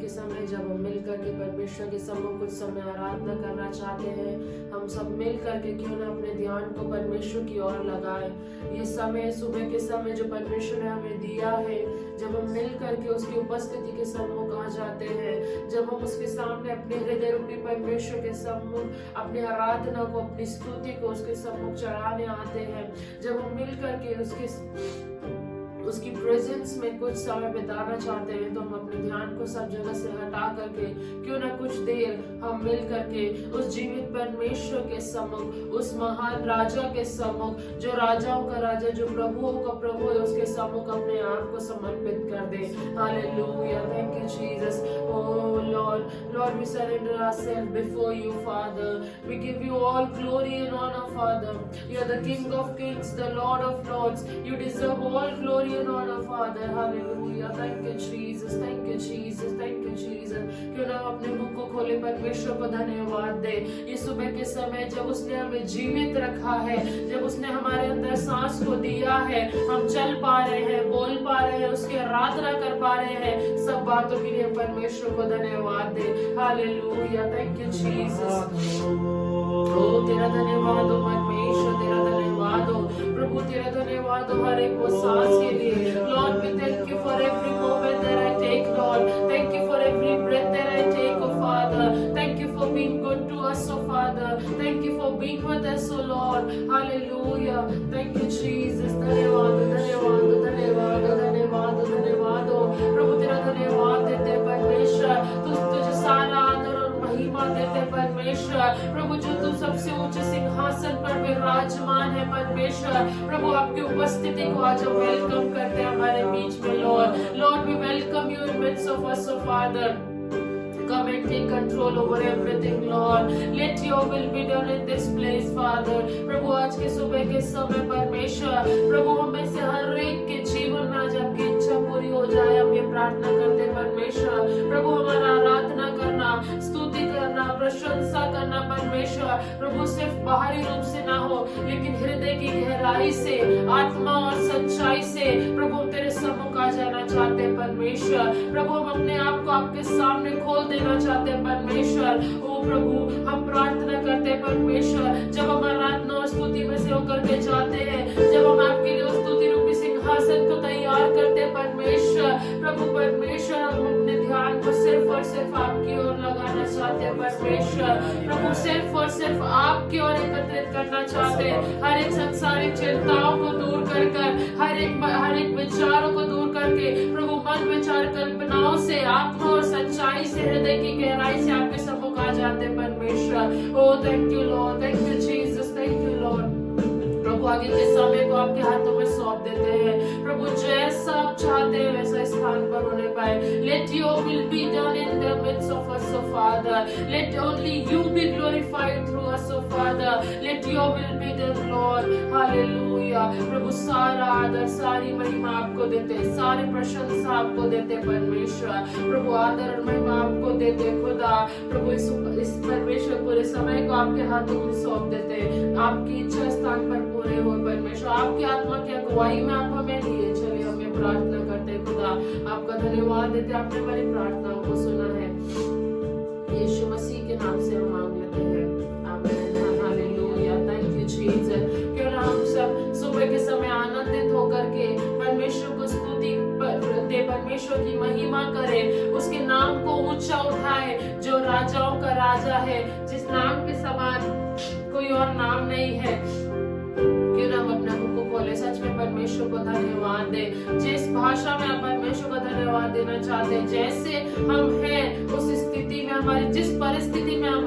के समय जब हम मिल करके परमेश्वर के सम्मुख कुछ समय आराधना करना चाहते हैं, हम सब मिल करके क्यों ना अपने ध्यान को परमेश्वर की ओर लगाएं। ये समय सुबह के समय जो परमेश्वर ने हमें दिया है, जब हम मिल करके उसकी उपस्थिति के सम्मुख आ जाते हैं, जब हम उसके सामने अपने हृदय रूपी परमेश्वर के सम्मुख अपनी आराधना को, अपनी स्तुति को उसके सम्मुख चढ़ाने आते हैं, जब हम मिल करके उसकी प्रेजेंस में कुछ समय बिताना चाहते हैं, तो हम अपने ध्यान को सब जगह से हटा करके क्यों ना कुछ देर हम मिल करके उस जीवित परमेश्वर के सम्मुख, उस महान राजा के सम्मुख, जो राजाओं का राजा, जो प्रभुओं का प्रभु है, उसके सम्मुख अपने आप को समर्पित कर दे। Hallelujah, thank you Jesus. Oh lord, we surrender ourselves before you, Father. We give you all glory and honor, Father. You are the King of Kings, the Lord of Lords. You deserve all glory and honor, Father. Hallelujah. Thank you, Jesus. Thank you, Jesus. Thank you, Jesus. क्यों ना अपने मुख को खोले, परमेश्वर को धन्यवाद दे। ये सुबह के समय जब उसने हमें जीवित रखा है, जब उसने हमारे अंदर सांस को दिया है, हम चल पा रहे हैं, बोल पा रहे हैं, उसकी आराधना कर पा रहे हैं, सब बातों के लिए परमेश्वर को धन्यवाद दे। Hallelujah, thank you Jesus. ओ तेरा धन्यवाद हो परमेश्वर, तेरा धन्यवाद हो प्रभु, तेरा धन्यवाद हो हर एक वो सांस के लिए। Lord we thank you for every moment that I take, Lord thank you for every breath that I take, O father thank you for being good to us, O father thank you for being with us, O Lord. Hallelujah, thank you Jesus. धन्यवाद धन्यवाद धन्यवाद धन्यवाद धन्यवाद हो प्रभु, तेरा धन्यवाद देते परमेश्वर, तुझे सारा आदर और महिमा देते परमेश्वर प्रभु, जो तू सबसे ऊंचे सिंहासन पर विराजमान है परमेश्वर प्रभु, आपकी उपस्थिति को आज हम वेलकम करते हैं हमारे बीच में। Lord we welcome you in midst of us, O father. Come and take control over everything, Lord. Let your will be done in this place, Father. प्रभु आज के सुबह के समय परमेश्वर प्रभु, हमें से हर एक के जीवन में आज आपकी इच्छा पूरी हो जाए, हम ये प्रार्थना करते हैं परमेश्वर प्रभु। हमारा आराधना करना, स्तुति करना, प्रशंसा करना परमेश्वर प्रभु, सिर्फ बाहरी रूप से ना हो, लेकिन हृदय की गहराई से, आत्मा और सच्चाई से प्रभु तेरे सम्मुख आ जाना चाहते हैं परमेश्वर प्रभु। हम अपने आप को आपके सामने खोल देना चाहते हैं परमेश्वर। ओ प्रभु, हम प्रार्थना करते हैं परमेश्वर, जब हम आराधना और स्तुति में से होकर के जाते हैं, जब हम आपके लिए स्तुति रूपी सिंहासन को तैयार करते हैं परमेश्वर प्रभु, परमेश्वर हम अपने ध्यान को सिर्फ और सिर्फ आपकी ओर लगाना चाहते हैं परमेश्वर प्रभु, सिर्फ और सिर्फ आपकी ओर एकत्रित करना चाहते हैं। हर एक सांसारिक चिंताओं को दूर कर हर एक विचारों को दूर करके प्रभु, मन विचार कल्पनाओं से, आत्मा और सच्चाई से, हृदय की गहराई से आपके सम्मुख आ जाते हैं परमेश्वर। Oh thank you lord, thank you Jesus, thank you lord प्रभु। आगे के समय को आपके हाथों में सौंप देते हैं प्रभु, जैसा आप चाहते हैं वैसा स्थान पर होने पाए। Let your will be done in the midst of us, O father. Let only you be glorified through us, O father. Let your will be done, lord. Hallelujah प्रभु, सारा आदर, सारी महिमा आपको देते हैं, सारी प्रशंसा आपको देते परमेश्वर प्रभु, आदर और महिमा आपको देते खुदा प्रभु। इस परमेश्वर पूरे समय को आपके हाथों में सौंप देते हैं, आपकी इच्छा स्थान पर पूरे हो परमेश्वर, आपकी आत्मा की अगुवाई में आप हमें लिए चले, हमें प्रार्थना करते खुदा। आपका धन्यवाद देते, आपने हमारी प्रार्थनाओं को सुना है, यीशु मसीह के नाम से हम मांग लेते हैं, आमीन। Hallelujah, thank you Jesus. क्यों ना हम सब सुबह के समय आनंदित होकर के परमेश्वर को स्तुति दे, परमेश्वर की महिमा करें, उसके नाम को ऊंचा उठाए, जो राजाओं का राजा है, जिस नाम के समान कोई और नाम नहीं है। क्यों ना हम अपने मुख को खोले, सच में परमेश्वर को धन्यवाद दे। जिस भाषा में आप परमेश्वर को धन्यवाद देना चाहते हैं, जैसे हम हैं उस स्थिति में, हमारी जिस परिस्थिति में हम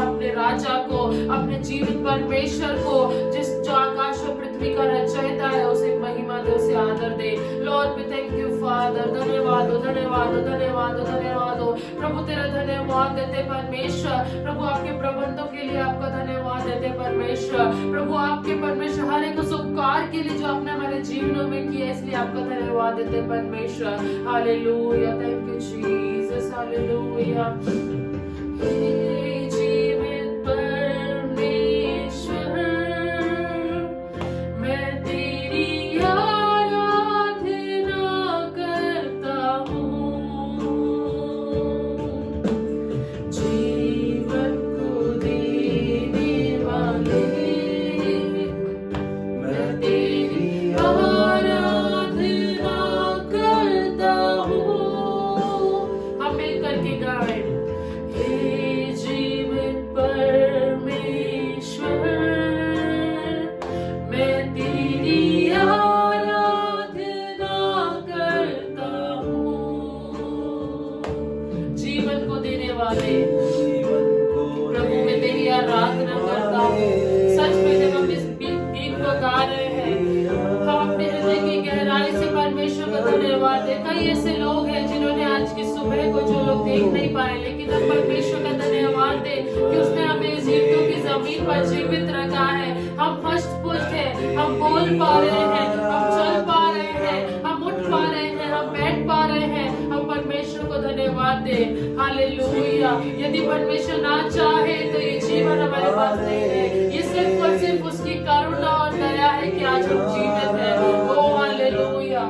अपने राजा को, अपने जीवित परमेश्वर को, जो आकाश और पृथ्वी का रचयिता है, उसे महिमा दे, उसे आदर दे। Lord we thank you father, धन्यवाद हो, धन्यवाद हो, धन्यवाद हो, धन्यवाद हो प्रभु, तेरा धन्यवाद देते परमेश्वर प्रभु। आपके प्रबंधों के लिए आपका धन्यवाद देते परमेश्वर प्रभु, आपके परमेश्वर हर एक उस उपकार के लिए जो आपने हमारे जीवनों में किया, इसलिए आपका धन्यवाद देते परमेश्वर। Hallelujah, thank you Jesus, hallelujah. जीवित परमेश्वर, मैं तेरी आराधना करता हूँ, दे। प्रभु मैं तेरी आराधना करता हूँ। सच में जब हम इस गीत को गा रहे हैं, हम अपने हृदय की गहराई से परमेश्वर का धन्यवाद दे। कई ऐसे लोग हैं जिन्होंने आज की सुबह को जो लोग देख नहीं पाए, लेकिन हम परमेश्वर का धन्यवाद दे कि उसने हमें जीवितों की जमीन पर जीवित रखा है। हम हष्ट पुष्ट हैं, हम बोल पा रहे हैं, हम चल पा रहे हैं, हम उठ पा रहे हैं, हम बैठ पा रहे हैं। हम परमेश्वर को धन्यवाद दे। हालेलुया। यदि परमेश्वर ना चाहे तो ये जीवन हमारे पास नहीं है। ये सिर्फ और सिर्फ उसकी करुणा और दया है कि आज हम जीवित हैं। ओ hallelujah,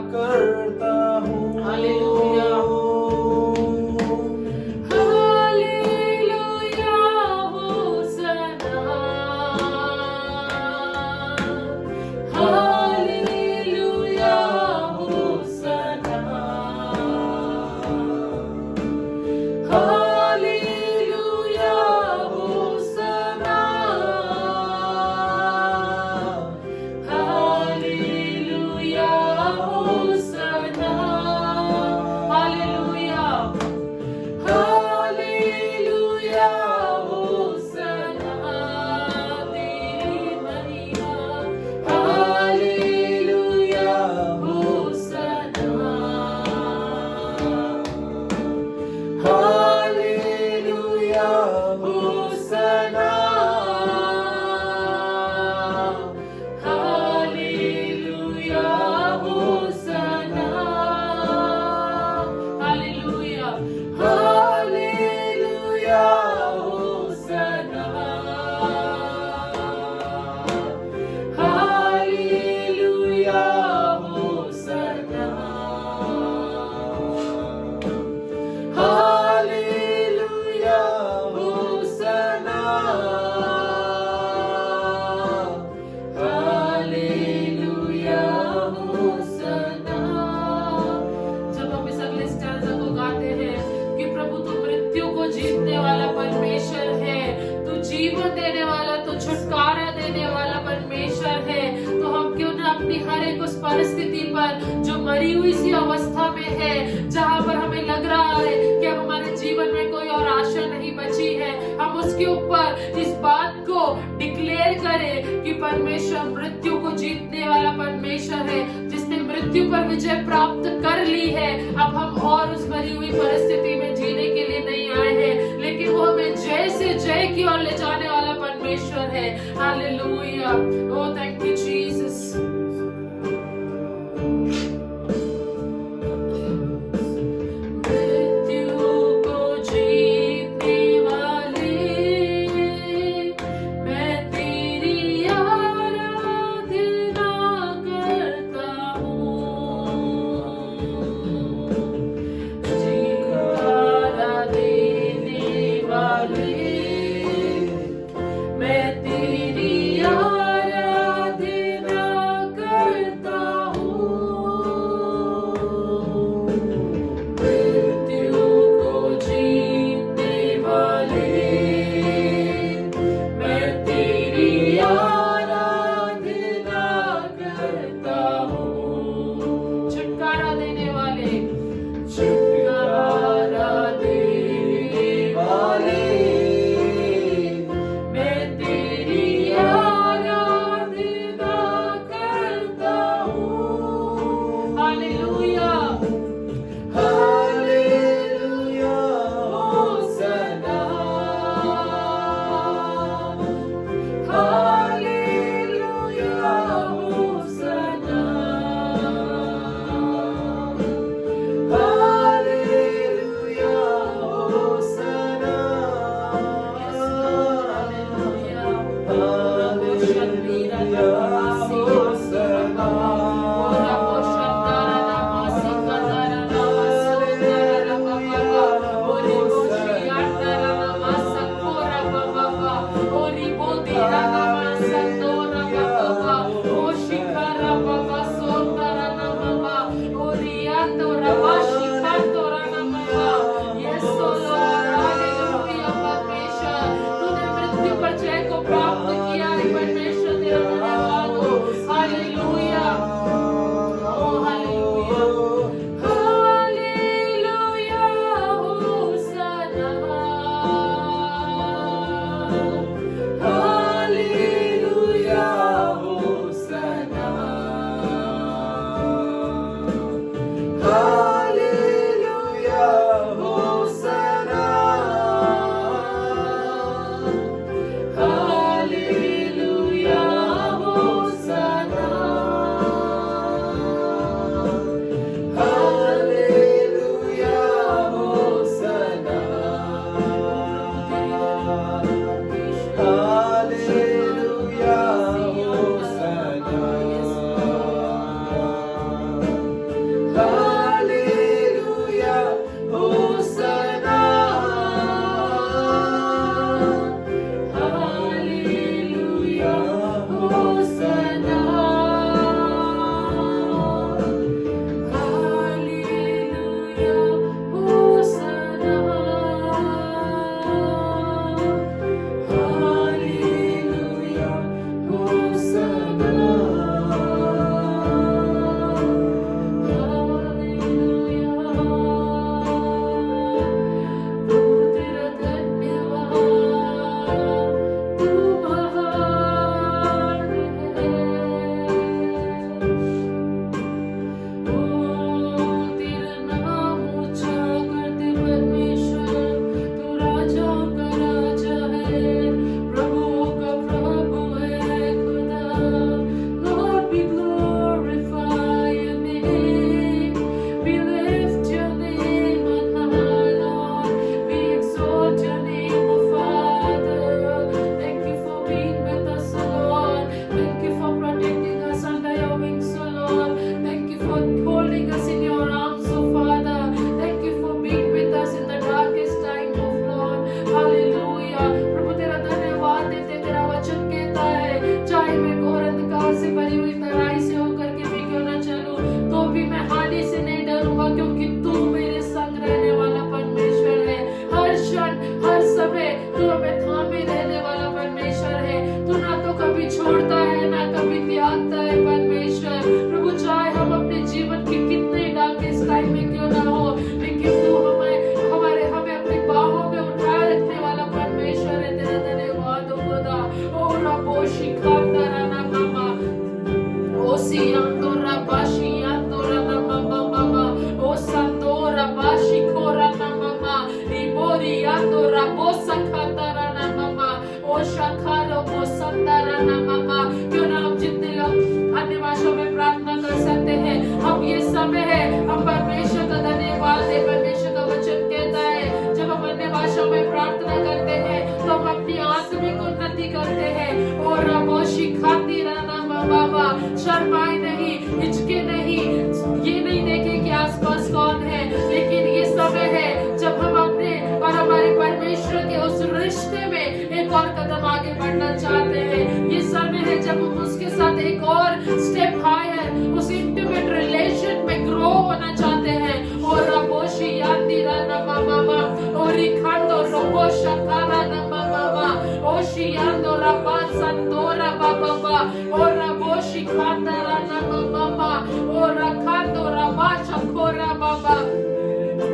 hallelujah, hallelujah, होसना, hallelujah, होसना, hallelujah, होसना, hallelujah, होसना, hallelujah, hallelujah, होसना, तेरी महिमा, hallelujah, होसना, hallelujah, होसना, hallelujah, होसना, hallelujah, hallelujah, होसना, hallelujah, होसना, hallelujah, होसना, hallelujah, होसना। जब हम इस अगले स्टैंजा को गाते हैं कि प्रभु तू मृत्यु को जीतने वाला परमेश्वर है, तू जीवन देने वाला, तू छुटकारा देने वाला परमेश्वर है, तो हम क्यों ना अपनी हर एक उस परिस्थिति पर जो मरी हुई सी अवस्था में है, जहाँ पर हमें लग रहा है कि अब हमारे जीवन में कोई और आशा नहीं बची है, हम उसके ऊपर इस बात को डिक्लेयर करें कि परमेश्वर मृत्यु को जीतने वाला परमेश्वर है, जिसने मृत्यु पर विजय प्राप्त कर ली है। अब हम और उस मरी हुई परिस्थिति में जीने के लिए नहीं आए हैं, लेकिन वो हमें जय से जय की ओर ले जाने वाला परमेश्वर है। Hallelujah. Oh thank you Jesus. मृत्यु को जीतने वाले, मैं तेरी आराधना करता हूँ। छुटकारा देने वाले, मैं तेरी आराधना एक और कदम आगे बढ़ना चाहते हैं। ये समय है जब हम उसके साथ एक और स्टेप हायर उस इंटीमेट रिलेशन में ग्रो होना चाहते हैं। और रबोशी यातिरा नमा मामा और रिखांदो रोबो शकारा नमा मामा ओशी यान्दो रबा संदोरा बाबा और रबोशी खांदारा नमा मामा और रखांदो रबा शकोरा बाबा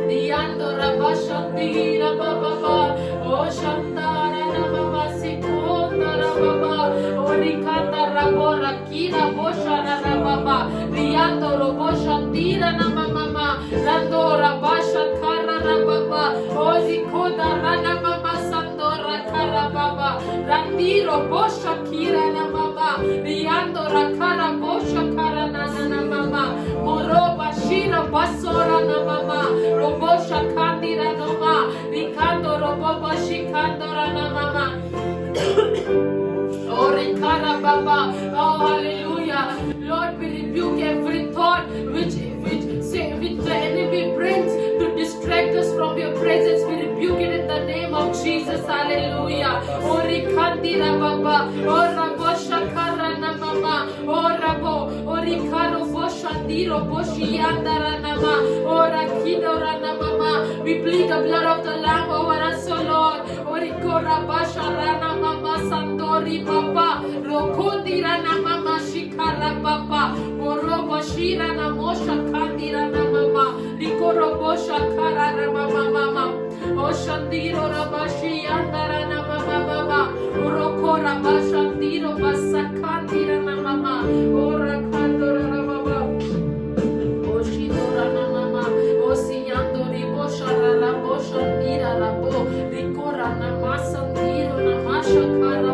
Diando raba shandira baba o shandara baba sikota baba o rikanda rabo rakira boshara baba diando robo shandira mama rando raba shakara baba o zikoda rana mama sandora kara baba randiro boshakira mama diando rakara boshakara nana mama moroba shira basora mama robo shakandira noma rikando robo shikandora mama oh rikara baba oh hallelujah Lord we rebuke every thought which the enemy brings to distract us from your presence. We rebuke it in the name of Jesus. Hallelujah. Oh rikandira baba oh rabo shakara mama oh rabo oh rikaro boshandiro boshiyandara nama oh rakidora mama we plead the blood of the lamb over us oh Lord oh rikora basharana mama sandori baba rokondira mama shikara baba oro bashira namosha kandira mama rikoro boshakara mama oh shandiro rabashi andara mama baba roko rabashandiro basakandira mama oh rakandora baba oh shidora mama oh siyandori boshara raboshandira rabo rikora namasandiro namashakara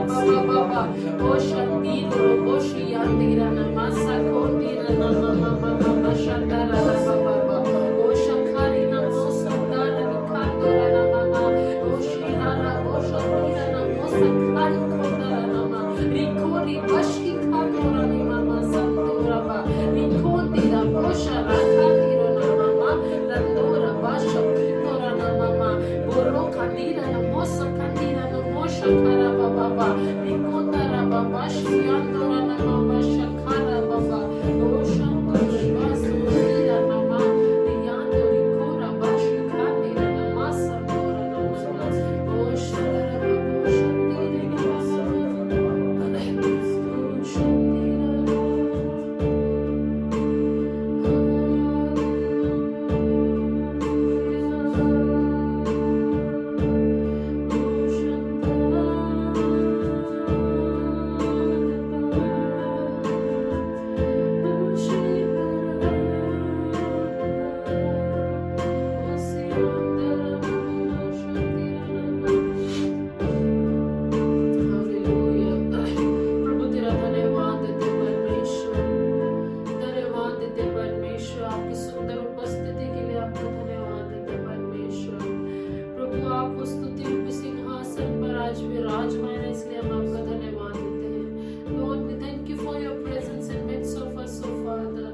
baba oh shandiro boshiyandira namasakondira mama baba shandara baba oh shakari namosandara rikandora mama oh shirara boshandira namosakari kondara mama rikori bashikandora mama sandora ba rikondira boshara kandiro mama randora bashakindora mama boro kandira namosakandira namoshakara baba rikondara baba shiyandora mama shakara baba oh shandora basundira mama riyando rikora bashikandira namasandora mama oh shara baba shandira mama oh shandira प्रभु तेरा धन्यवाद देते परमेश्वर आपकी सुंदर उपस्थिति के लिए आपको धन्यवाद देते परमेश्वर प्रभु आप उस स्तुति रूपी सिंहासन पर आज विराजमान है इसलिए हम आपका धन्यवाद देते हैं Lord we thank you for your presence in midst of us oh Father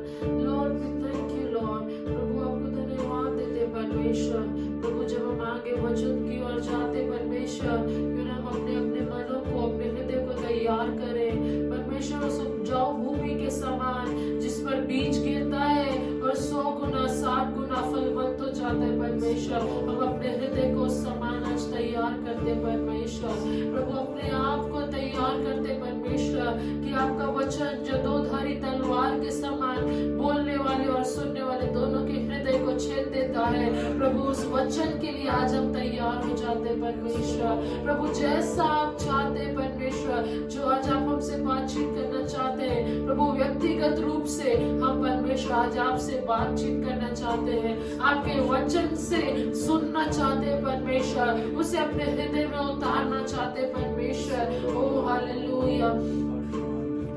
Lord we thank you Lord प्रभु आपको धन्यवाद देते परमेश्वर प्रभु जब हम आगे वचन की ओर जाते परमेश्वर क्यों ना हम अपने अपने मनों को अपने हृदय को तैयार करें परमेश्वर उस उपजाऊ भूमि के समान जिस पर बीज गिरता है और 100 गुना 60 गुना फलवंत हो जाता है परमेश्वर हम अपने हृदय को समान आज तैयार करते परमेश्वर प्रभु अपने आप को तैयार करते परमेश्वर कि आपका वचन जो दो धारी तलवार के समान बोलने वाले और सुनने वाले दोनों के हृदय को छेद देता है प्रभु उस वचन के लिए आज हम तैयार हो जाते परमेश्वर प्रभु जैसा आप चाहते परमेश्वर जो आज आप हमसे बातचीत करना चाहते हैं प्रभु व्यक्तिगत रूप से हम परमेश्वर आज आपसे बातचीत करना चाहते हैं आपके वचन से सुनना चाहते हैं परमेश्वर उसे अपने हृदय में उतारना चाहते हैं परमेश्वर ओ हालेलुया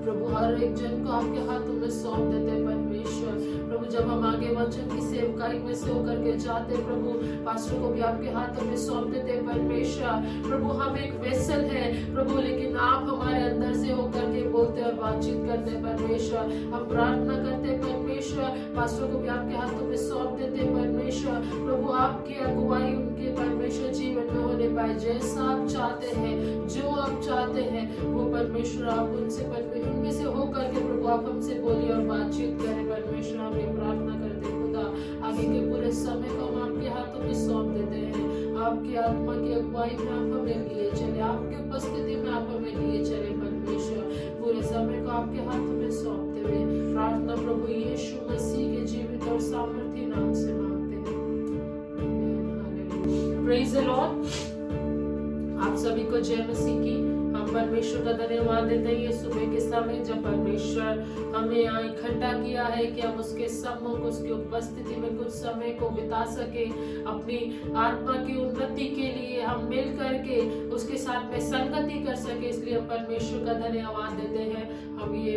प्रभु हर एक जन को आपके हाथों में सौंप देते हैं परमेश्वर प्रभु जब हम आगे वचन की सेवकाई में से होकर के जाते प्रभु पास्टर को भी आपके हाथों में सौंप देते परमेश्वर प्रभु हम एक वेसल है प्रभु लेकिन आप हमारे अंदर से होकर के बोलते और बातचीत करते परमेश्वर हम प्रार्थना करते परमेश्वर पास्टर को भी आपके हाथों में सौंप देते परमेश्वर प्रभु आपकी अगुवाई उनके परमेश्वर जीवन में होने पाए जैसा आप चाहते हैं जो चाहते हैं वो परमेश्वर आप उनसे उनमें से हो करके प्रभु आप हमसे बोलिए और बातचीत करें। परमेश्वर हम ये प्रार्थना करते हैं खुदा, आगे के पूरे समय को हम आपके हाथों में सौंप देते हैं। आपकी आत्मा की अगुवाई में आप हमें लिए चले, आपकी उपस्थिति में आप हमें लिए चले। परमेश्वर पूरे समय को आपके हाथों में सौंपते हुए प्रार्थना प्रभु यीशु मसीह के जीवित और सामर्थी नाम से मांगते हैं। Praise the Lord. आप सभी को जय मसीह की। हम परमेश्वर का धन्यवाद देते हैं ये सुबह के समय जब परमेश्वर हमें यहाँ इकट्ठा किया है कि हम उसके सम्मुख उसकी उपस्थिति में कुछ समय को बिता सके, अपनी आत्मा की उन्नति के लिए हम मिल करके उसके साथ में संगति कर सके। इसलिए हम परमेश्वर का धन्यवाद देते हैं। हम ये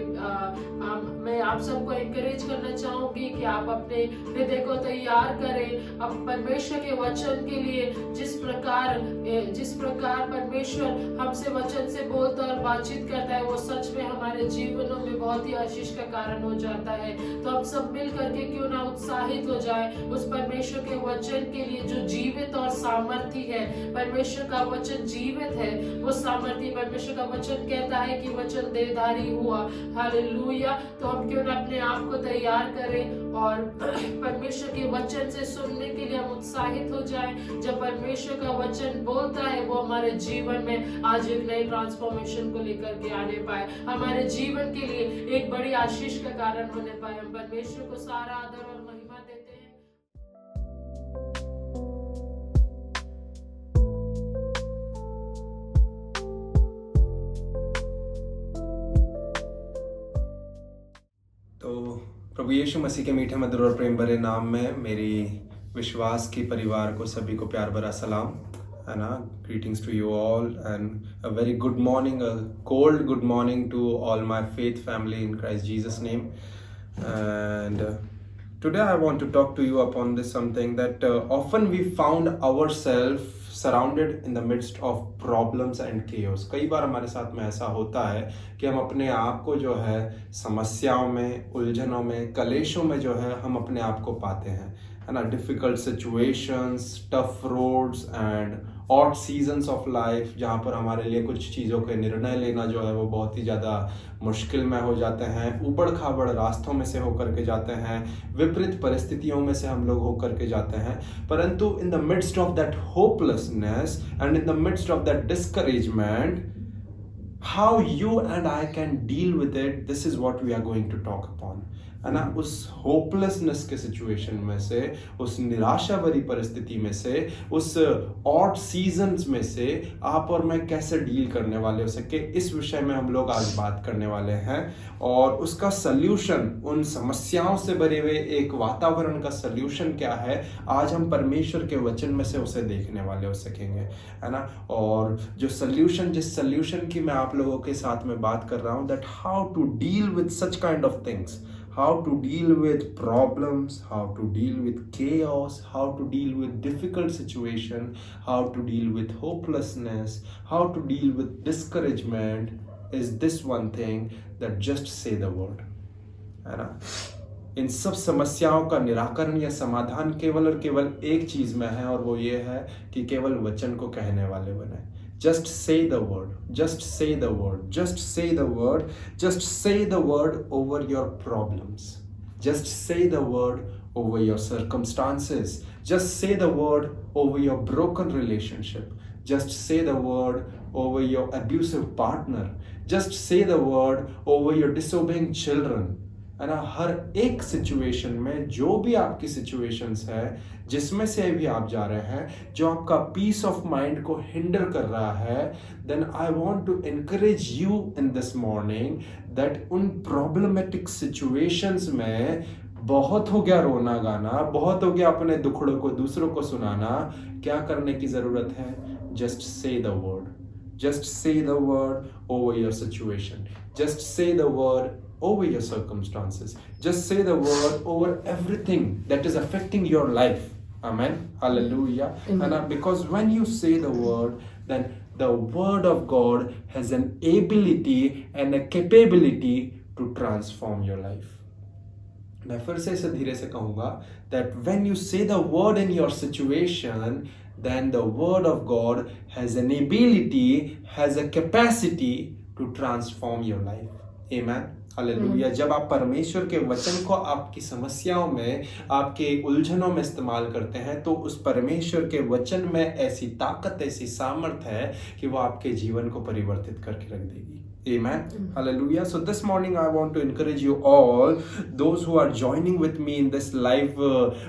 मैं आप सबको एनकरेज करना चाहूंगी कि आप अपने हृदय को तैयार करें अब परमेश्वर के वचन के लिए। जिस प्रकार परमेश्वर हमसे वचन से बोलता और बातचीत करता है वो सच में हमारे जीवनों में बहुत ही आशीष का कारण हो जाता है। तो हम सब मिल करके क्यों ना उत्साहित हो जाए उस परमेश्वर के वचन के लिए जो जीवित और सामर्थी है। परमेश्वर का वचन जीवित है, वो सामर्थी। परमेश्वर का वचन कहता है कि वचन देहधारी हुआ। हालेलुया। तो हम क्यों ना अपने आप को तैयार करें और परमेश्वर के वचन से सुनने के लिए हम उत्साहित हो जाएं। जब परमेश्वर का वचन बोलता है वो हमारे जीवन में आज एक नई ट्रांसफॉर्मेशन को लेकर के आने पाए, हमारे जीवन के लिए एक बड़ी आशीष का कारण होने पाए। हम परमेश्वर को सारा आदर और महिमा देते हैं। तो प्रभु यीशु मसीह के मीठे मधुर और प्रेम भरे नाम में मेरी विश्वास की परिवार को सभी को प्यार भरा सलाम, है ना। Greetings to you all and a very good morning, a cold good morning to all my faith family in Christ Jesus name. And today I want to talk to you upon this something that often we found ourselves surrounded in the midst of problems and chaos. कई बार हमारे साथ में ऐसा होता है कि हम अपने आप को जो है समस्याओं में, उलझनों में, कलेशों में जो है हम अपने आप को पाते हैं, है ना। Difficult situations, tough roads and odd seasons of life, जहाँ पर हमारे लिए कुछ चीज़ों के निर्णय लेना जो है वो बहुत ही ज़्यादा मुश्किल में हो जाते हैं। ऊबड़ खाबड़ रास्तों में से होकर के जाते हैं, विपरीत परिस्थितियों में से हम लोग होकर के जाते हैं। परंतु in the midst of that hopelessness and in the midst of that discouragement, how you and I can deal with it, this is what we are going to talk upon, है ना। उस होपलेसनेस के situation में से, उस निराशा भरी परिस्थिति में से, उस ऑड सीजन्स में से आप और मैं कैसे डील करने वाले हो सके, इस विषय में हम लोग आज बात करने वाले हैं। और उसका सल्यूशन, उन समस्याओं से भरे हुए एक वातावरण का सल्यूशन क्या है, आज हम परमेश्वर के वचन में से उसे देखने वाले हो सकेंगे, है ना। और जो सल्यूशन, जिस सल्यूशन की मैं आप लोगों के साथ में बात कर रहा हूँ, that how to deal with such kind of things, how to deal with problems, how to deal with chaos, how to deal with difficult situation, how to deal with hopelessness, how to deal with discouragement, is this one thing that just say the word, है ना। इन सब समस्याओं का निराकरण या समाधान केवल और केवल एक चीज में है, और वो ये है कि केवल वचन को कहने वाले बने। Just say the word, just say the word, just say the word, just say the word over your problems. Just say the word over your circumstances. Just say the word over your broken relationship. Just say the word over your abusive partner. Just say the word over your disobeying children. है ना। हर एक situation में, जो भी आपकी situations है, जिसमें से भी आप जा रहे हैं, जो आपका पीस ऑफ माइंड को हिंडर कर रहा है, then I want to encourage you in this morning that उन प्रॉब्लमेटिक सिचुएशंस में बहुत हो गया रोना गाना, बहुत हो गया अपने दुखड़ों को दूसरों को सुनाना, क्या करने की जरूरत है? Just say the word, just say the word over your situation, just say the word over your circumstances, just say the word over everything that is affecting your life. Amen. Hallelujah. And because when you say the word, then the word of God has an ability and a capability to transform your life. मैं फिर से इसे धीरे से कहूंगा, that when you say the word in your situation, then the word of God has an ability, has a capacity to transform your life. Amen. Hallelujah. जब आप परमेश्वर के वचन को आपकी समस्याओं में, आपके उलझनों में इस्तेमाल करते हैं, तो उस परमेश्वर के वचन में ऐसी ताकत, ऐसी सामर्थ है कि वो आपके जीवन को परिवर्तित करके रख देगी। Amen. Hallelujah. So this morning I want to encourage you all, those who are joining with me in this live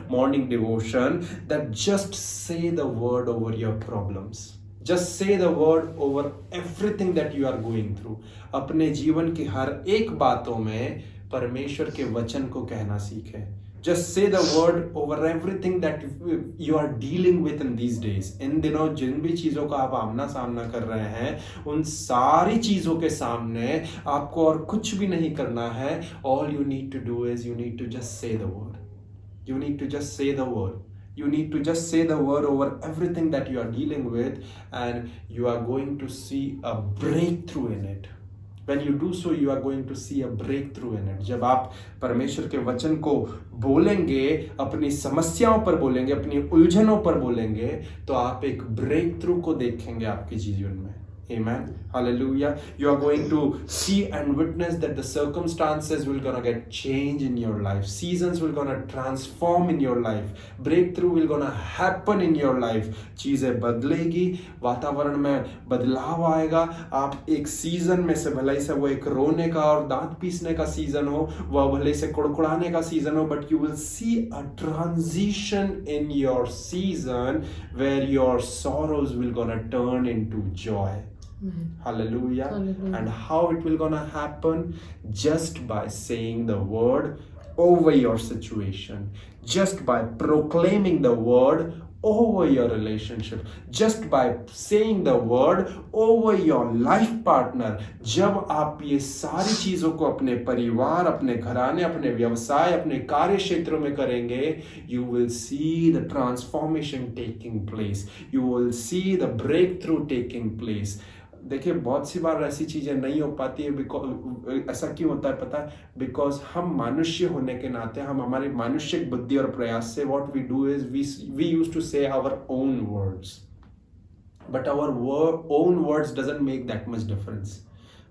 morning devotion, that just say the word over your problems. Just say the word over everything that you are going through. अपने जीवन की हर एक बातों में परमेश्वर के वचन को कहना सीखें। Just say the word over everything that you are dealing with in these days. इन दिनों जिन भी चीज़ों का आप आमना सामना कर रहे हैं, उन सारी चीज़ों के सामने आपको और कुछ भी नहीं करना है। All you need to do is you need to just say the word. You need to just say the word. You need to just say the word over everything that you are dealing with, and you are going to see a breakthrough in it. When you do so, you are going to see a breakthrough in it. जब आप परमेश्वर के वचन को बोलेंगे, अपनी समस्याओं पर बोलेंगे, अपनी उलझनों पर बोलेंगे, तो आप एक ब्रेक थ्रू को देखेंगे आपके जीवन में। Amen. Hallelujah. You are going to see and witness that the circumstances will gonna get change in your life. Seasons will gonna transform in your life. Breakthrough will gonna happen in your life. चीजें बदलेगी, वातावरण में बदलाव आएगा। आप एक season में से, भले से वो एक रोने का और दांत पीसने का सीजन हो, वह भले से कुड़कुड़ाने का सीजन हो, but you will see a transition in your season where your sorrows will gonna turn into joy. Hallelujah. Hallelujah. And how it will gonna happen? Just by saying the word over your situation, just by proclaiming the word over your relationship, just by saying the word over your life partner. जब आप ये सारी चीजों को अपने परिवार, अपने घराने, अपने व्यवसाय, अपने कार्य क्षेत्रों में करेंगे, you will see the transformation taking place. You will see the breakthrough taking place. देखिए, बहुत सी बार ऐसी चीजें नहीं हो पाती है। बिकॉज ऐसा क्यों होता है पता है? बिकॉज हम मनुष्य होने के नाते, हम हमारी मानुषिक बुद्धि और प्रयास से what we do is we use to say our own words, but our own words doesn't make that much difference,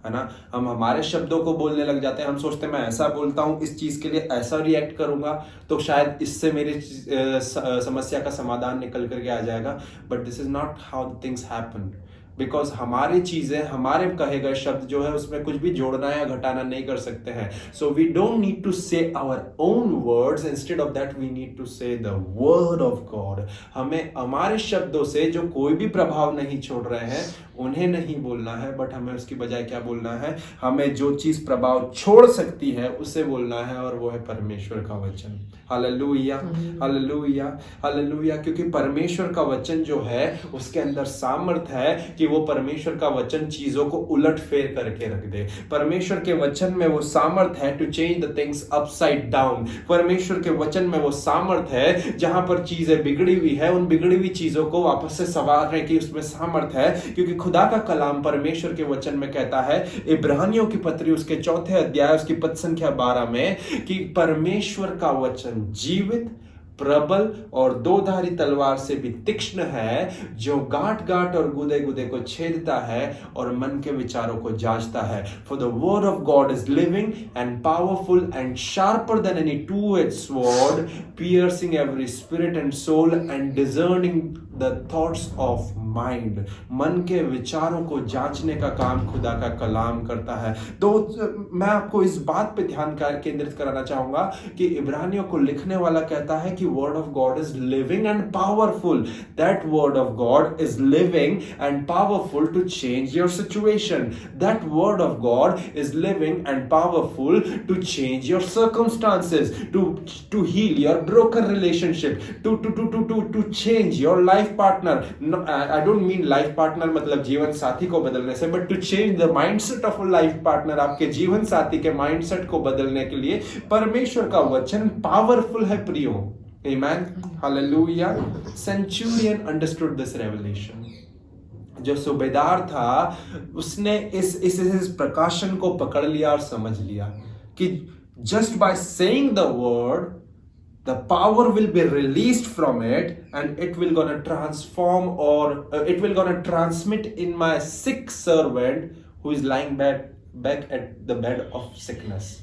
है ना। हम हमारे शब्दों को बोलने लग जाते हैं। हम सोचते हैं मैं ऐसा बोलता हूँ, इस चीज के लिए ऐसा रिएक्ट करूंगा, तो शायद इससे मेरी समस्या का समाधान निकल करके आ जाएगा। But this is not how things happen, because हमारी चीजें, हमारे कहे गए शब्द जो है, उसमें कुछ भी जोड़ना या घटाना नहीं कर सकते हैं। So we don't need to say our own words, instead of that we need to say the word of God. हमें हमारे शब्दों से जो कोई भी प्रभाव नहीं छोड़ रहे हैं, उन्हें नहीं बोलना है, बट हमें उसकी बजाय क्या बोलना है? हमें जो चीज प्रभाव छोड़ सकती है उसे बोलना है, और वो है परमेश्वर का वचन। Hallelujah, hallelujah, hallelujah. क्योंकि परमेश्वर का वचन जो है, उसके अंदर सामर्थ है कि वो परमेश्वर का वचन चीजों को उलट फेर करके रख दे। परमेश्वर के वचन में वो सामर्थ है to change the things upside down. परमेश्वर के वचन में वो सामर्थ है, जहां पर चीजें बिगड़ी हुई है, उन बिगड़ी हुई चीजों को वापस से संवारने की उसमें सामर्थ है। क्योंकि खुदा का कलाम परमेश्वर के वचन में कहता है, इब्रानियों की पत्री उसके 4 अध्याय उसकी पद संख्या 12 में, कि परमेश्वर का वचन जीवित, प्रबल और दोधारी तलवार से भी तीक्ष्ण है, जो गांठ गांठ और गुदे गुदे को छेदता है और मन के विचारों को जांचता है। For the word of God is living and powerful and sharper than any two-edge sword, piercing every spirit and soul and discerning the thoughts of mind. मन के विचारों को जांचने का काम खुदा का कलाम करता है। तो मैं आपको इस बात पे ध्यान केंद्रित कराना चाहूंगा कि इब्रानियों को लिखने वाला कहता है कि word of God is living and powerful. That word of God is living and powerful to change your situation. That word of God is living and powerful to change your circumstances, to heal your broken relationship, to change your life partner. No, I don't mean life partner मतलब जीवन साथी को बदलने से, but to change the mindset of a life partner। आपके जीवन साथी के माइंडसेट को बदलने के लिए परमेश्वर का वचन पावरफुल है प्रियो। Amen. Hallelujah. Centurion understood this revelation. जो सूबेदार था, उसने इस प्रकाशन को पकड़ लिया और समझ लिया कि just by saying the word, the power will be released from it, and it will gonna transform, or it will gonna transmit in my sick servant who is lying back at the bed of sickness.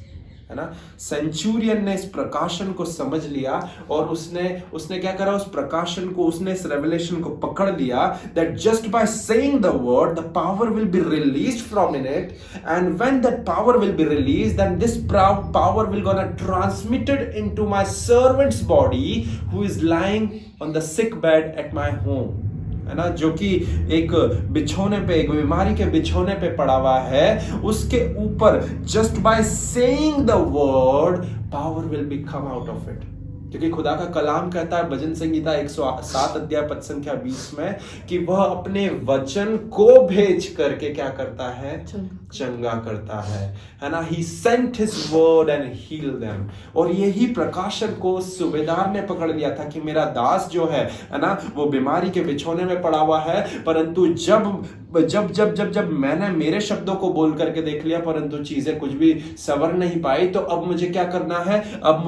है ना. Centurion ने इस प्रकाशन को समझ लिया और उसने क्या करा, उस प्रकाशन को, उसने इस रेवलेशन को पकड़ लिया, that just by saying the word the power will be released from in it, and when that power will be released, then this power will gonna transmitted into my servant's body who is lying on the sick bed at my home, है ना, जो कि एक बिछोने पे, एक बीमारी के बिछोने पे पड़ा हुआ है. उसके ऊपर just by saying the word power will be come out of it. क्योंकि खुदा का कलाम कहता है भजन संगीता 107 अध्याय पद संख्या 20 में कि वह अपने वचन को भेज करके क्या करता है, चंगा करता है ना. He sent his word and heal them. और यही प्रकाशन को सूबेदार ने पकड़ लिया था कि मेरा दास जो है ना, वो बीमारी के बिछोने में पड़ा हुआ है, परंतु जब मैंने मेरे शब्दों को बोल करके देख लिया, परंतु चीजें कुछ भी सवर नहीं पाई, तो अब मुझे क्या करना है, अब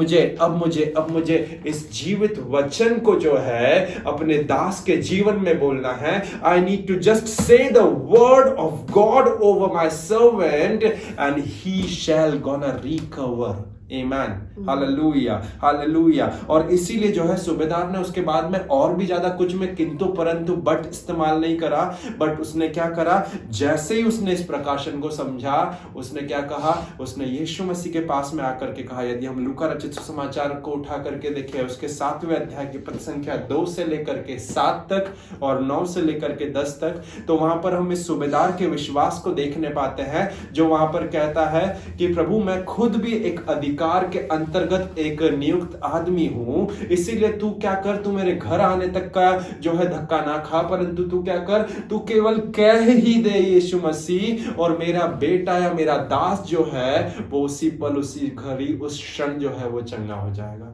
मुझे इस जीवित वचन को जो है अपने दास के जीवन में बोलना है. I need to just say the word of God over my servant and he shall gonna recover. Amen. Hallelujah, hallelujah. और इसीलिए जो है सूबेदार ने उसके बाद में और भी ज्यादा कुछ में किंतु परंतु बट इस्तेमाल नहीं करा, बट उसने क्या करा, जैसे ही उसने इस प्रकाशन को समझा, उसने क्या कहा, उसने यीशु मसीह के पास में आकर के कहा. यदि हम लूका रचित सुसमाचार को उठा करके देखें, उसके 7वें अध्याय की पद संख्या 2 से लेकर के 7 तक और 9 से लेकर के 10 तक, तो वहां पर हम इस सूबेदार के विश्वास को देखने पाते हैं, जो वहां पर कहता है कि प्रभु मैं खुद भी एक अधिकार के अंतर्गत एक नियुक्त आदमी हूं, इसीलिए तू क्या कर, तू मेरे घर आने तक का जो है धक्का ना खा, परंतु तू क्या कर, तू केवल कह ही दे यीशु मसीह, और मेरा बेटा या मेरा दास जो है वो उसी पल, उसी घड़ी, उस क्षण जो है वो चंगा हो जाएगा.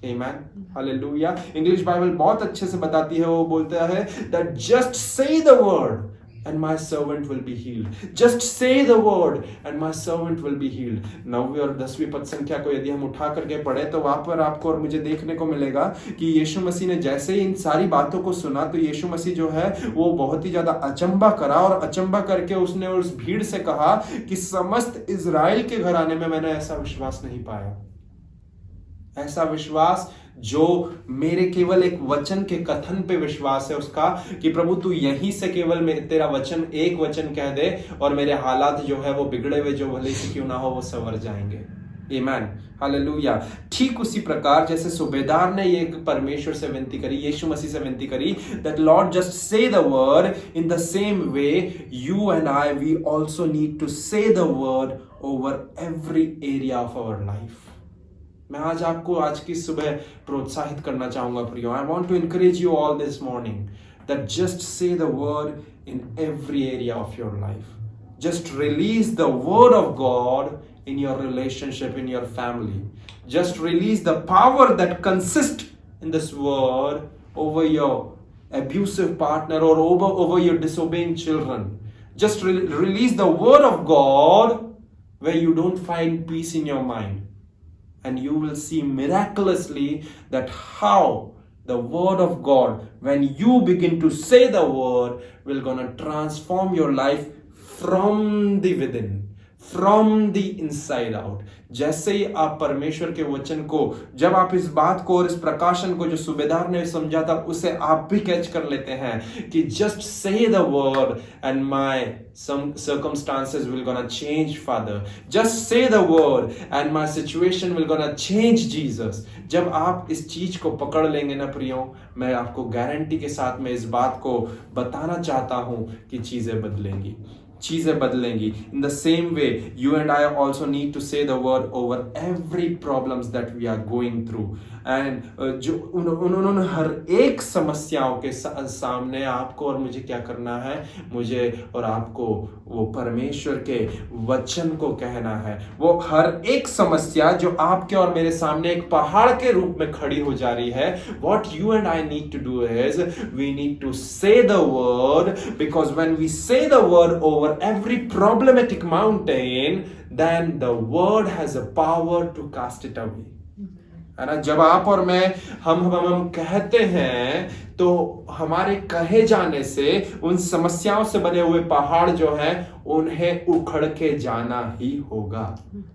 Amen. Hallelujah. इंग्लिश बाइबल बहुत अच्छे से बताती है, वो बोलता है that just say the word and my servant will be healed. Just say the word and my servant will be healed. 9वीं और 10वीं पद संख्या को यदि हम उठा करके पढ़े, तो वहां पर आपको और मुझे देखने को मिलेगा कि यीशु मसीह ने जैसे ही इन सारी बातों को सुना, तो यीशु मसीह जो है वो बहुत ही ज्यादा अचंबा करा, और अचंबा करके उसने उस भीड़ से कहा कि समस्त इजराइल के घराने में मैंने ऐसा विश्वास नहीं पाया, ऐसा विश्वास जो मेरे केवल एक वचन के कथन पे विश्वास है उसका, कि प्रभु तू यहीं से केवल तेरा वचन, एक वचन कह दे और मेरे हालात जो है वो बिगड़े हुए जो भले से क्यों ना हो वो संवर जाएंगे. आमीन, हालेलुया. ठीक उसी प्रकार जैसे सूबेदार ने ये परमेश्वर से विनती करी, यीशु मसीह से विनती करी, that Lord just say the word, in the same way you and I, we also need to say the word over every area of our life. मैं आज आपको आज की सुबह प्रोत्साहित करना चाहूंगा प्रियो. I want to encourage you all this morning that just say the word in every area of your life. Just release the word of God in your relationship, in your family. Just release the power that consists in this word over your abusive partner or over your disobeying children. Just release the word of God where you don't find peace in your mind. And you will see miraculously that how the word of God, when you begin to say the word, will gonna transform your life from the within, from the inside out. जैसे ही आप परमेश्वर के वचन को, जब आप इस बात को और इस प्रकाशन को जो सूबेदार ने समझा था उसे आप भी कैच कर लेते हैं कि just say the word and my circumstances will gonna change, Father. Just say the word and my situation will gonna change, Jesus. जब आप इस चीज को पकड़ लेंगे ना प्रियो, मैं आपको गारंटी के साथ में इस बात को बताना चाहता हूं कि चीजें बदलेंगी, चीजें बदलेंगी. In the same way, you and I also need to say the word over every problems that we are going through. And जो उन्होंने हर एक समस्याओं के सामने आपको और मुझे क्या करना है, मुझे और आपको वो परमेश्वर के वचन को कहना है। वो हर एक समस्या जो आपके और मेरे सामने एक पहाड़ के रूप में खड़ी हो जा रही है, what you and I need to do is we need to say the word, because when we say the word over every problematic mountain, then the word has a power to cast it away. है ना? जब आप और मैं हम कहते हैं तो हमारे कहे जाने से उन समस्याओं से बने हुए पहाड़ जो हैं उन्हें उखड़ के जाना ही होगा,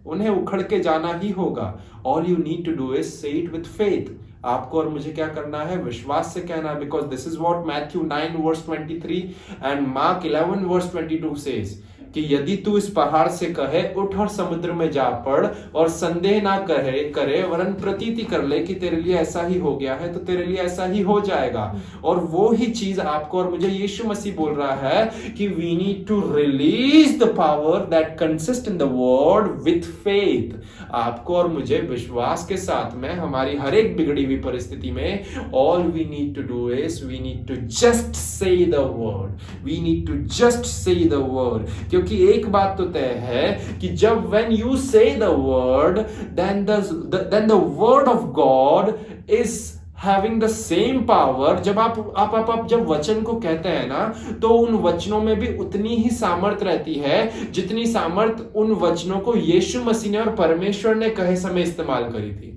उन्हें उखड़ के जाना ही होगा। All you need to do is say it with faith. आपको और मुझे क्या करना है? विश्वास से कहना है, because this is what Matthew 9:23 and mark 11:22 says कि यदि तू इस पहाड़ से कहे उठ और समुद्र में जा पड़, और संदेह ना करे वरन प्रतीति कर ले कि तेरे लिए ऐसा ही हो गया है, तो तेरे लिए ऐसा ही हो जाएगा। और वो ही चीज आपको और मुझे यीशु मसीह बोल रहा है कि we need to release the power that consist in the word with faith. आपको और मुझे विश्वास के साथ में हमारी हर एक बिगड़ी हुई परिस्थिति में all we need to do is we need to just say the word, we need to just say the word. क्योंकि एक बात तो तय है कि जब when you say the word, then the word of God is having the same power। जब आप जब वचन को कहते हैं ना, तो उन वचनों में भी उतनी ही सामर्थ रहती है जितनी सामर्थ उन वचनों को यीशु मसीह ने और परमेश्वर ने कहे समय इस्तेमाल करी थी।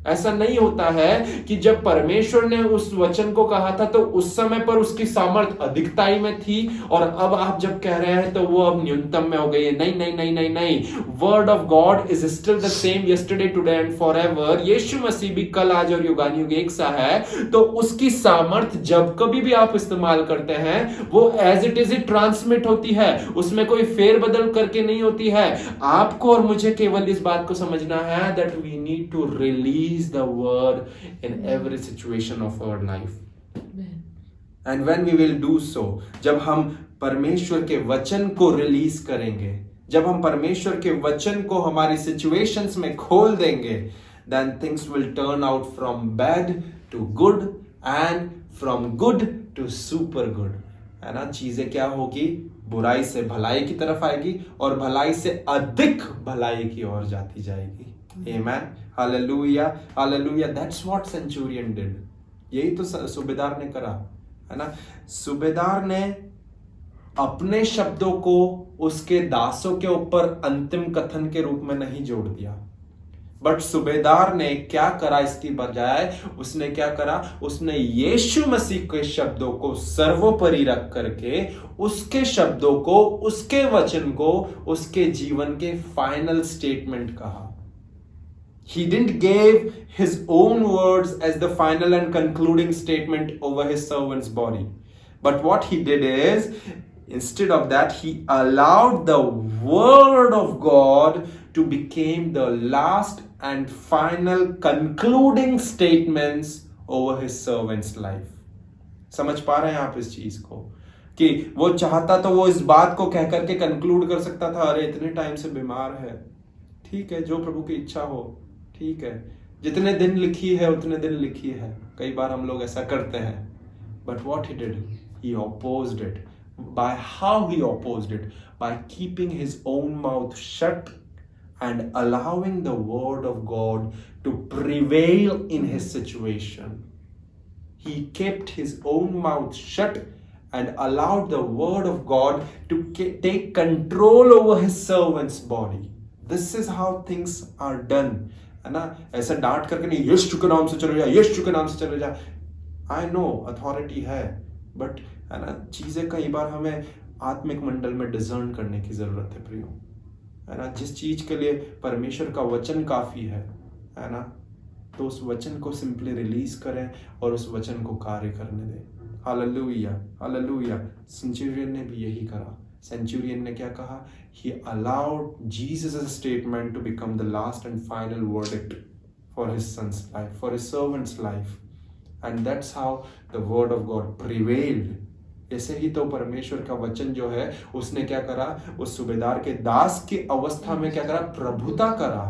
ऐसा नहीं होता है कि जब परमेश्वर ने उस वचन को कहा था तो उस समय पर उसकी सामर्थ अधिकताई में थी और अब आप जब कह रहे हैं तो वो अब न्यूनतम में हो गई है। नहीं नहीं नहीं नहीं नहीं, word of God is still the same yesterday today and forever. Yeshu Masih भी कल आज और युगानुयुग एक सा है, तो उसकी सामर्थ जब कभी भी आप इस्तेमाल करते हैं वो एज इट इज ट्रांसमिट होती है, उसमें कोई फेरबदल करके नहीं होती है। आपको और मुझे केवल इस बात को समझना है that we need to release the word in every situation of our life. And when we will do so, जब हम परमेश्वर के वचन को रिलीज करेंगे, जब हम परमेश्वर के वचन को हमारी सिचुएशंस में खोल देंगे, then things will turn out from bad to good and from good to super good। है ना? चीजें क्या होगी? बुराई से भलाई की तरफ आएगी और भलाई से अधिक भलाई की ओर जाती जाएगी। Amen. Hallelujah. Hallelujah. That's what centurion did. यही तो सूबेदार ने करा, है ना? सूबेदार ने अपने शब्दों को उसके दासों के ऊपर अंतिम कथन के रूप में नहीं जोड़ दिया, बट सूबेदार ने क्या करा? इसकी बजाय उसने क्या करा? उसने यीशु मसीह के शब्दों को सर्वोपरि रख करके उसके शब्दों को, उसके वचन को उसके जीवन के फाइनल स्टेटमेंट कहा। He didn't give his own words as the final and concluding statement over his servant's body. But what he did is, instead of that, he allowed the word of God to become the last and final concluding statements over his servant's life. समझ पा रहे हैं आप इस चीज को? कि वो चाहता तो वो इस बात को कह करके कंक्लूड कर सकता था, अरे इतने टाइम से बीमार है, ठीक है, जो प्रभु की इच्छा हो, ठीक है, जितने दिन लिखी है उतने दिन लिखी है। कई बार हम लोग ऐसा करते हैं, but what he did, he opposed it. By how he opposed it? By keeping his own mouth shut and allowing the word of God to prevail in his situation. He kept his own mouth shut and allowed the word of God to take control over his servant's body. This is how things are done. है ना? ऐसा डांट करके नहीं, यीशु के नाम से चले जा, यीशु के नाम से चले जा। आई नो अथॉरिटी है, बट है ना, चीजें कई बार हमें आत्मिक मंडल में डिजर्न करने की जरूरत है प्रियो, है ना? जिस चीज के लिए परमेश्वर का वचन काफी है ना, तो उस वचन को सिंपली रिलीज करें और उस वचन को कार्य करने दें। Hallelujah, hallelujah. सेंचुरियन ने भी यही करा। सेंचुरियन ने क्या कहा? He allowed Jesus' statement to become the last and final verdict for his son's life, for his servant's life, and that's how the word of God prevailed. ऐसे ही तो परमेश्वर का वचन जो है उसने क्या करा? उस सूबेदार के दास की अवस्था में क्या करा? प्रभुता करा।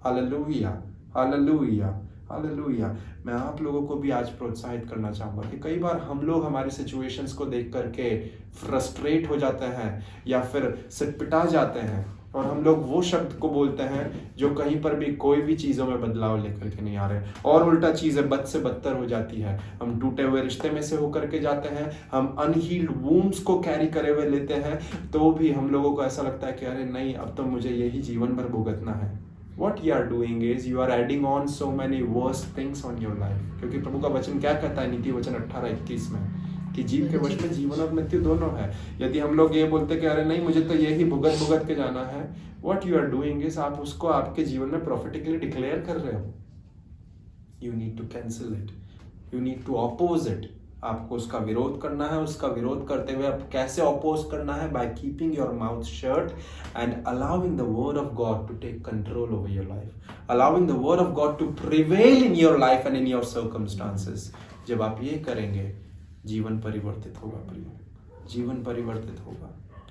Hallelujah, hallelujah, hallelujah. मैं आप लोगों को भी आज प्रोत्साहित करना चाहूँगा कि कई बार हम लोग हमारे सिचुएशंस को देख करके फ्रस्ट्रेट हो जाते हैं या फिर सिटपिटा जाते हैं, और हम लोग वो शब्द को बोलते हैं जो कहीं पर भी कोई भी चीज़ों में बदलाव लेकर के नहीं आ रहे, और उल्टा चीज़ें बद से बदतर हो जाती है। हम टूटे हुए रिश्ते में से होकर के जाते हैं, हम अनहील्ड वूंड्स को कैरी करे हुए लेते हैं, तो भी हम लोगों को ऐसा लगता है कि अरे नहीं, अब तो मुझे यही जीवन भर भुगतना है। What you are doing is you are adding on so many worse things on your life, क्योंकि प्रभु का वचन क्या कहता है नीति वचन 18:21 में कि जीव के वश में जीवन और मृत्यु दोनों है। यदि हम लोग ये बोलते कि अरे नहीं, मुझे तो यही भुगत भुगत के जाना है, what you are doing is आप उसको आपके जीवन में prophetically declare कर रहे हो। You need to cancel it, you need to oppose it। आपको उसका विरोध करना है। उसका विरोध करते हुए आप कैसे अपोज करना है? By keeping your mouth shut and allowing the word of God to take control over your life, allowing the word of God to prevail in your life and in your circumstances. जब आप ये करेंगे, जीवन परिवर्तित होगा प्रिय, जीवन परिवर्तित होगा।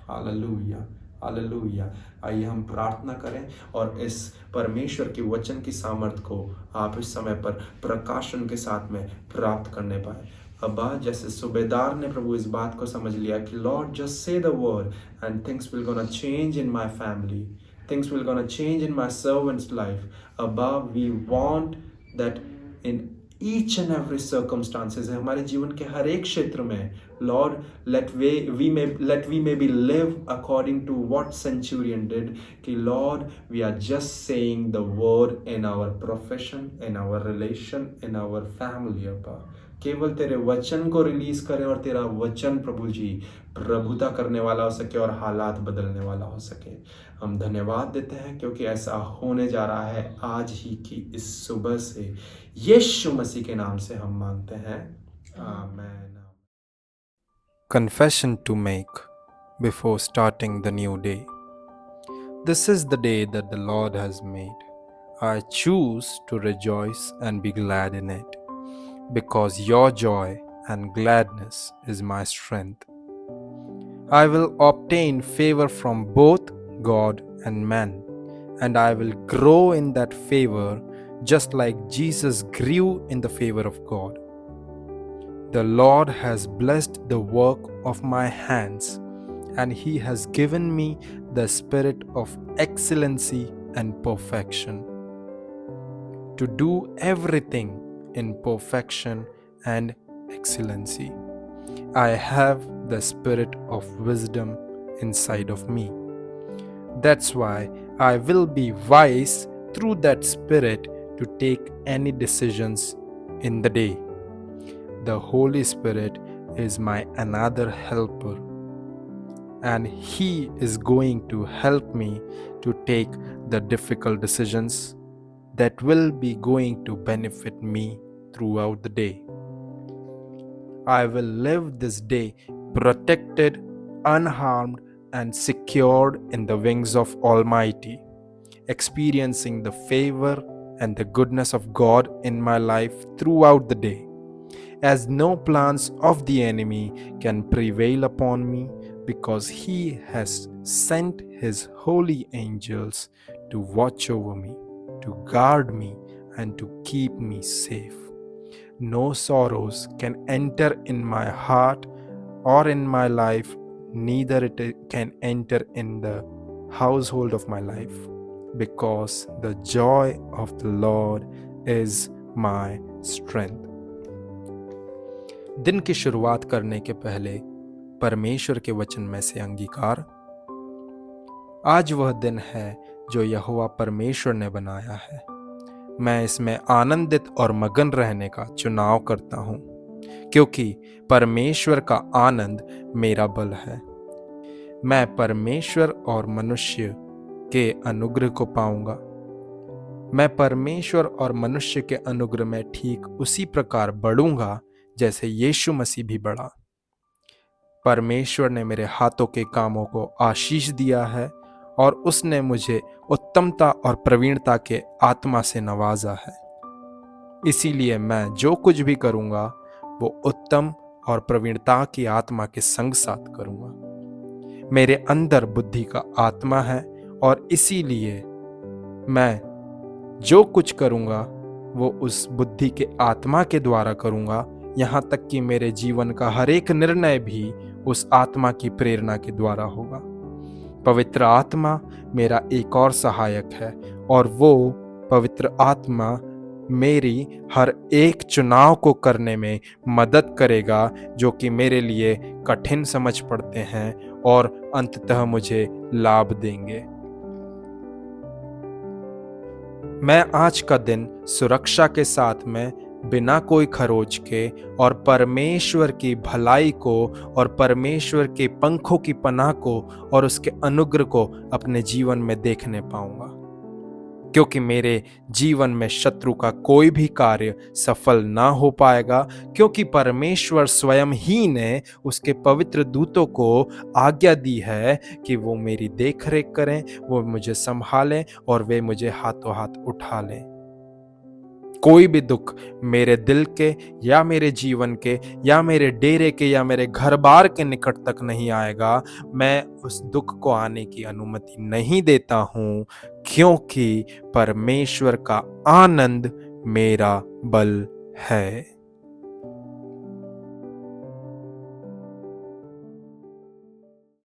Hallelujah, hallelujah. आइए हम प्रार्थना करें और इस परमेश्वर के वचन की सामर्थ को आप इस समय पर प्रकाशन के साथ में प्राप्त करने पाए। अब्बा, जैसे सूबेदार ने प्रभु इस बात को समझ लिया कि lord just say the word and things will gonna change in my family, things will gonna change in my servants life. अब्बा, we want that in each and every circumstances, हमारे जीवन के हर एक क्षेत्र में, lord let we may be live according to what centurion did, कि lord we are just saying the word in our profession, in our relation, in our family. अब्बा, केवल तेरे वचन को रिलीज करें और तेरा वचन प्रभु जी प्रभुता करने वाला हो सके और हालात बदलने वाला हो सके। हम धन्यवाद देते हैं क्योंकि ऐसा होने जा रहा है आज ही की इस सुबह से। यीशु मसीह के नाम से हम मांगते हैं, आमीन। Confession to make before starting the new day. This is the day that the Lord has made. I choose to rejoice and be glad in it, because your joy and gladness is my strength. I will obtain favor from both God and man, and I will grow in that favor just like Jesus grew in the favor of God. The Lord has blessed the work of my hands, and He has given me the spirit of excellency and perfection, to do everything in perfection and excellency. I have the spirit of wisdom inside of me. That's why I will be wise through that spirit to take any decisions in the day. The Holy Spirit is my another helper, and He is going to help me to take the difficult decisions that will be going to benefit me throughout the day. I will live this day protected, unharmed, and secured in the wings of Almighty, experiencing the favor and the goodness of God in my life throughout the day, as no plans of the enemy can prevail upon me, because He has sent His holy angels to watch over me, to guard me, and to keep me safe. No sorrows can enter in my heart or in my life, neither it can enter in the household of my life, because the joy of the Lord is my strength. दिन की शुरुआत करने के पहले परमेश्वर के वचन में से अंगीकार। आज वह दिन है जो यहोवा परमेश्वर ने बनाया है। मैं इसमें आनंदित और मगन रहने का चुनाव करता हूँ, क्योंकि परमेश्वर का आनंद मेरा बल है। मैं परमेश्वर और मनुष्य के अनुग्रह को पाऊंगा। मैं परमेश्वर और मनुष्य के अनुग्रह में ठीक उसी प्रकार बढ़ूंगा जैसे यीशु मसीह भी बढ़ा। परमेश्वर ने मेरे हाथों के कामों को आशीष दिया है, और उसने मुझे उत्तमता और प्रवीणता के आत्मा से नवाजा है। इसीलिए मैं जो कुछ भी करूंगा वो उत्तम और प्रवीणता की आत्मा के संग साथ करूंगा। मेरे अंदर बुद्धि का आत्मा है, और इसीलिए मैं जो कुछ करूंगा वो उस बुद्धि के आत्मा के द्वारा करूँगा। यहाँ तक कि मेरे जीवन का हर एक निर्णय भी उस आत्मा की प्रेरणा के द्वारा होगा। पवित्र आत्मा मेरा एक और सहायक है और वो पवित्र आत्मा मेरी हर एक चुनाव को करने में मदद करेगा जो कि मेरे लिए कठिन समझ पड़ते हैं और अंततः मुझे लाभ देंगे। मैं आज का दिन सुरक्षा के साथ में बिना कोई खरोच के और परमेश्वर की भलाई को और परमेश्वर के पंखों की पनाह को और उसके अनुग्रह को अपने जीवन में देखने पाऊंगा, क्योंकि मेरे जीवन में शत्रु का कोई भी कार्य सफल ना हो पाएगा, क्योंकि परमेश्वर स्वयं ही ने उसके पवित्र दूतों को आज्ञा दी है कि वो मेरी देखरेख करें, वो मुझे संभालें और वे मुझे हाथों हाथ उठा लें। कोई भी दुख मेरे दिल के या मेरे जीवन के या मेरे डेरे के या मेरे घर बार के निकट तक नहीं आएगा। मैं उस दुख को आने की अनुमति नहीं देता हूँ, क्योंकि परमेश्वर का आनंद मेरा बल है।